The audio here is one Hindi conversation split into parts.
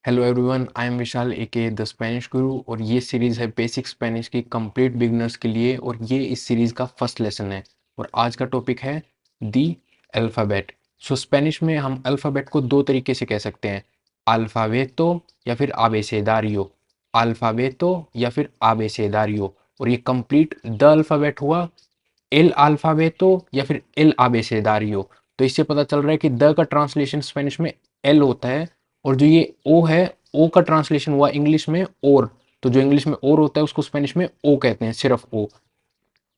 Hello everyone, I am Vishal aka the Spanish guru. और ये सीरीज़ है बेसिक स्पेनिश की कंप्लीट बिगनर्स के लिए, और ये इस सीरीज़ का फर्स्ट लेसन है। और आज का टॉपिक है दी अल्फ़ाबेट। सो स्पेनिश में हम अल्फ़ाबेट को दो तरीके से कह सकते हैं, अल्फ़ाबेतो या फिर आबेसेदारियो। अल्फ़ाबेतो या फिर आबेसेदारियो। और ये कंप्लीट द अल्फ़ाबेट हुआ, एल अल्फ़ाबेतो या फिर एल आबेसेदारियो। तो इससे पता चल रहा है कि द का ट्रांसलेशन स्पेनिश में एल होता है, और जो ये ओ है, ओ का ट्रांसलेशन हुआ इंग्लिश में और। तो जो इंग्लिश में और होता है उसको स्पेनिश में ओ कहते हैं, सिर्फ ओ।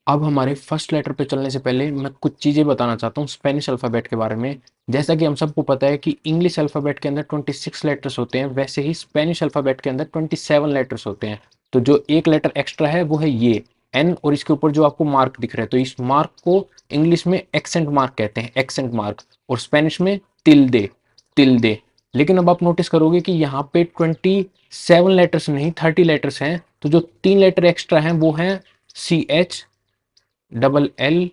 अब हमारे फर्स्ट लेटर पे चलने से पहले मैं कुछ चीज़ें बताना चाहता हूँ स्पेनिश अल्फ़ाबेट के बारे में। जैसा कि हम सबको पता है कि इंग्लिश अल्फ़ाबेट के अंदर 26 लेटर्स होते हैं, वैसे ही स्पेनिश अल्फ़ाबेट के अंदर 27 लेटर्स होते हैं। तो जो एक लेटर एक्स्ट्रा है वो है ये एन, और इसके ऊपर जो आपको मार्क दिख रहा है, तो इस मार्क को इंग्लिश में एक्सेंट मार्क कहते हैं, एक्सेंट मार्क। और स्पेनिश में तिल्दे, तिल्दे। लेकिन अब आप नोटिस करोगे कि यहाँ पे 27 लेटर्स नहीं, 30 लेटर्स हैं। तो जो 3 लेटर एक्स्ट्रा हैं वो हैं सी एच, डबल एल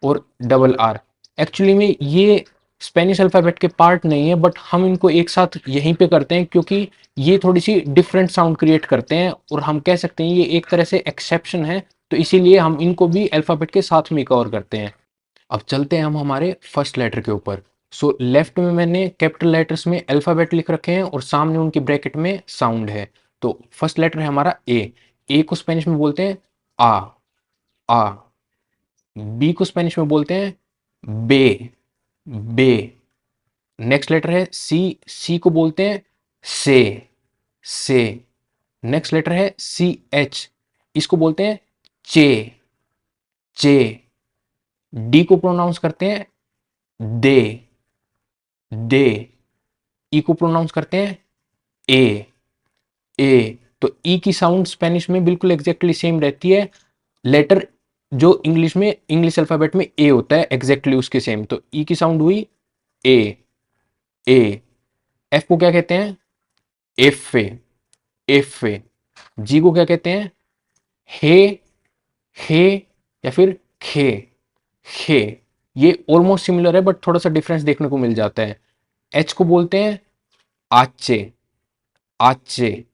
और डबल आर। एक्चुअली में ये स्पेनिश अल्फ़ाबेट के पार्ट नहीं है, बट हम इनको एक साथ यहीं पे करते हैं क्योंकि ये थोड़ी सी डिफरेंट साउंड क्रिएट करते हैं, और हम कह सकते हैं ये एक तरह से एक्सेप्शन है। तो इसीलिए हम इनको भी अल्फ़ाबेट के साथ में कवर करते हैं। अब चलते हैं हम हमारे फर्स्ट लेटर के ऊपर। सो लेफ्ट में मैंने कैपिटल लेटर्स में अल्फ़ाबेट लिख रखे हैं, और सामने उनकी ब्रैकेट में साउंड है। तो फर्स्ट लेटर है हमारा ए। ए को स्पेनिश में बोलते हैं आ, आ। बी को स्पेनिश में बोलते हैं बे, बे। नेक्स्ट लेटर है सी। सी को बोलते हैं से, से। नेक्स्ट लेटर है सी एच। इसको बोलते हैं चे, चे। डी को प्रोनाउंस करते हैं दे, दे। ई को प्रोनाउंस करते हैं ए, ए। तो ई की साउंड स्पेनिश में बिल्कुल एग्जैक्टली सेम रहती है। लेटर जो इंग्लिश में, इंग्लिश अल्फाबेट में ए होता है, एग्जैक्टली उसके सेम। तो ई की साउंड हुई ए, ए। एफ को क्या कहते हैं? F A, F A. जी को क्या कहते हैं? हे, हे या फिर खे, खे। ये ऑलमोस्ट सिमिलर है, बट थोड़ा सा डिफरेंस देखने को मिल जाता है। एच को बोलते हैं आचे, आचे,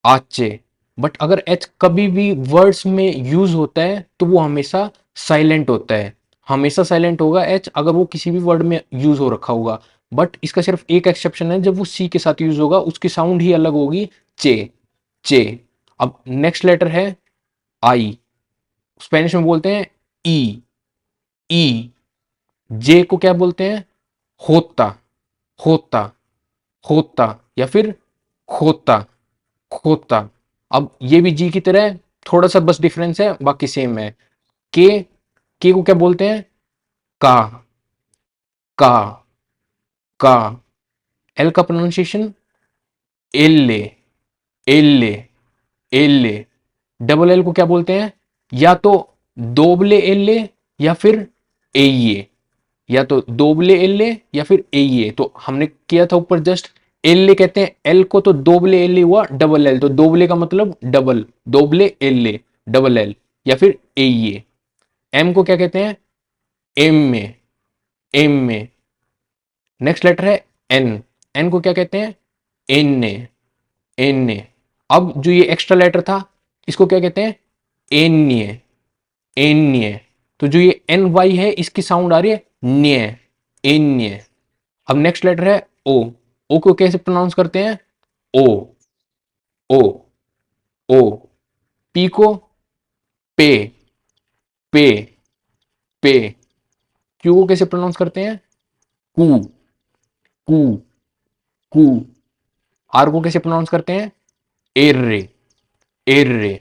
आचे। बट अगर एच कभी भी वर्ड्स में यूज होता है तो वो हमेशा साइलेंट होता है, हमेशा साइलेंट होगा एच, अगर वो किसी भी वर्ड में यूज हो रखा होगा। बट इसका सिर्फ एक एक्सेप्शन है, जब वो सी के साथ यूज होगा उसकी साउंड ही अलग होगी, चे, चे। अब नेक्स्ट लेटर है आई। स्पेनिश में बोलते हैं ई, ई। जे को क्या बोलते हैं? होता, होता, होता या फिर खोता, खोता। अब ये भी जी की तरह है, थोड़ा सा बस डिफरेंस है, बाकी सेम है। के को क्या बोलते हैं? का, का, का। एल का प्रोनाउंसिएशन एल्ले, एल्ले, एल्ले। डबल एल को क्या बोलते हैं? या तो दोबले एल्ले या फिर एये, या तो दोबले एल्ले या फिर एये। तो हमने किया था ऊपर जस्ट, एल्ले कहते हैं एल को, तो दोबले एल्ले हुआ डबल एल, तो दोबले का मतलब डबल, दोबले एल्ले, डबल एल या फिर एये। एम को क्या कहते हैं? एम में, एम में। नेक्स्ट लेटर है एन। एन को क्या कहते हैं? एन ने, एन ने। अब जो ये एक्स्ट्रा लेटर था इसको क्या कहते हैं? एन्य, एन्य। तो जो ये एन वाई है इसकी साउंड आ रही है न्य, एन्य। अब नेक्स्ट लेटर है ओ। ओ को कैसे प्रोनाउंस करते हैं? ओ, ओ, ओ। पी को पे, पे, पे। क्यू को कैसे प्रोनाउंस करते हैं? कू, कू, कू। आर को कैसे प्रोनाउंस करते हैं? एर्रे, एर्रे,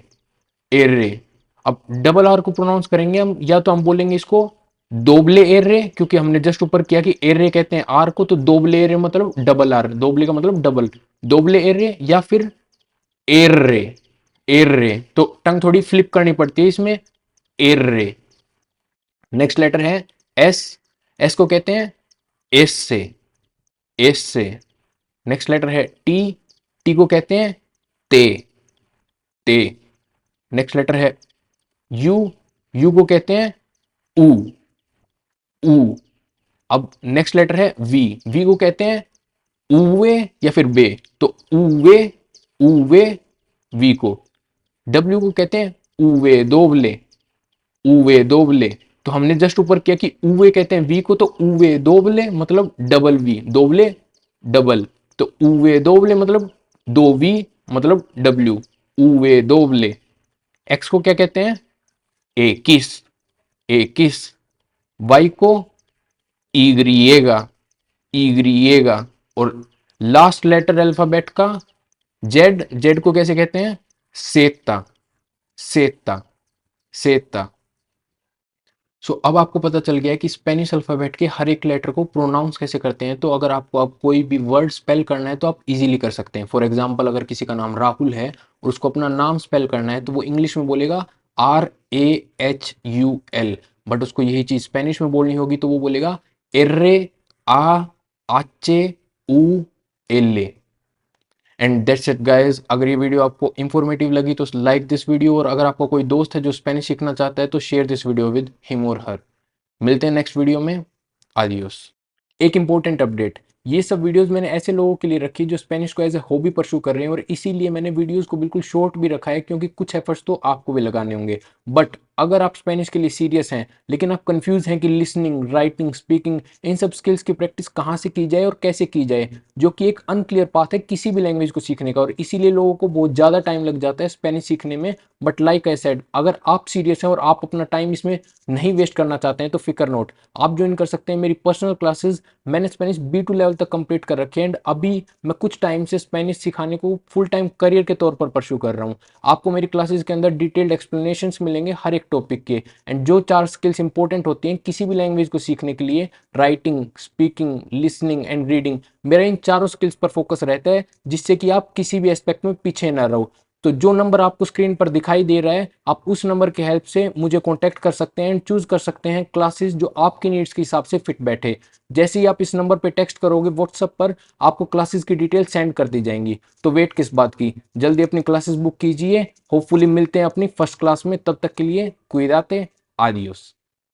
एर्रे। अब डबल आर को प्रोनाउंस करेंगे हम, या तो हम बोलेंगे इसको दोबले एर्रे, क्योंकि हमने जस्ट ऊपर किया कि एर्रे कहते हैं आर को, तो दोबले एर्रे मतलब डबल आर, दोबले का मतलब डबल, दोबले एर्रे या फिर एर्रे, एर्रे। तो टंग थोड़ी फ्लिप करनी पड़ती है इसमें, एर्रे। नेक्स्ट लेटर है एस। एस को कहते हैं एस से, एस से। नेक्स्ट लेटर है टी। टी को कहते हैं ते, ते। नेक्स्ट लेटर है यू। यू को कहते हैं ऊ, ऊ। अब नेक्स्ट लेटर है वी। वी को कहते हैं उवे या फिर बे, तो उवे, उवे वी को, डब्ल्यू को कहते हैं उवे दोबले, उवे दोबले। तो हमने जस्ट ऊपर किया कि उवे कहते हैं वी को, तो उवे दोबले मतलब डबल वी, दोबले डबल, तो उवे दोबले मतलब दो वी मतलब डब्ल्यू, उवे दोबले। एक्स को क्या कहते हैं, ए किस, ए किस। वाई को ईग्रिएगा, ईग्रिएगा। और लास्ट लेटर अल्फाबेट का जेड, जेड को कैसे कहते हैं, सेता, सेता, सेता। सो अब आपको पता चल गया है कि स्पेनिश अल्फाबेट के हर एक लेटर को प्रोनाउंस कैसे करते हैं। तो अगर आपको अब कोई भी वर्ड स्पेल करना है तो आप इजीली कर सकते हैं। फॉर एग्जांपल अगर किसी का नाम राहुल है और उसको अपना नाम स्पेल करना है तो वो इंग्लिश में बोलेगा RAHUL, बट उसको यही चीज स्पेनिश में बोलनी होगी तो वो बोलेगा RAHUL। And that's it guys. अगर ये वीडियो आपको इंफॉर्मेटिव लगी तो लाइक दिस वीडियो, और अगर आपका कोई दोस्त है जो स्पेनिश सीखना चाहता है तो share this video with him और हर। मिलते हैं नेक्स्ट वीडियो में। आदियोस। एक इंपॉर्टेंट अपडेट, ये सब वीडियोस मैंने ऐसे लोगों के लिए रखी जो स्पेनिश को एज ए हॉबी परस्यू कर रहे हैं, और इसीलिए मैंने वीडियोस को बिल्कुल शॉर्ट भी रखा है क्योंकि कुछ एफर्ट्स तो आपको भी लगाने होंगे। बट अगर आप स्पेनिश के लिए सीरियस हैं लेकिन आप कंफ्यूज हैं कि लिसनिंग, राइटिंग, स्पीकिंग, इन सब स्किल्स की प्रैक्टिस कहाँ से की जाए और कैसे की जाए, जो कि एक अनक्लियर पाथ है किसी भी लैंग्वेज को सीखने का, और इसीलिए लोगों को बहुत ज़्यादा टाइम लग जाता है स्पेनिश सीखने में। बट लाइक आई सेड, अगर आप सीरियस हैं और आप अपना टाइम इसमें नहीं वेस्ट करना चाहते हैं तो फिकर नोट, आप ज्वाइन कर सकते हैं मेरी पर्सनल क्लासेस। मैंने स्पेनिश B2 लेवल तक कंप्लीट कर रखे हैं एंड अभी मैं कुछ टाइम से स्पेनिश सिखाने को फुल टाइम करियर के तौर पर परस्यू कर रहा हूँ। आपको मेरी क्लासेस के अंदर डिटेल्ड एक्सप्लेनेशंस मिलेंगे हर एक टॉपिक के, एंड जो 4 स्किल्स इंपॉर्टेंट होती हैं किसी भी लैंग्वेज को सीखने के लिए, writing, speaking, listening and reading, मेरा इन चारों स्किल्स पर फोकस रहता है जिससे कि आप किसी भी एस्पेक्ट में पीछे ना रहो। तो जो नंबर आपको स्क्रीन पर दिखाई दे रहा है, आप उस नंबर के हेल्प से मुझे कांटेक्ट कर सकते हैं एंड चूज कर सकते हैं क्लासेस जो आपकी नीड्स के हिसाब से फिट बैठे। जैसे ही आप इस नंबर पे टेक्स्ट करोगे व्हाट्सएप पर, आपको क्लासेस की डिटेल सेंड कर दी जाएंगी। तो वेट किस बात की, जल्दी अपनी क्लासेस बुक कीजिए। होपफुली मिलते हैं अपनी फर्स्ट क्लास में, तब तक के लिए कुइदाते, आदियोस।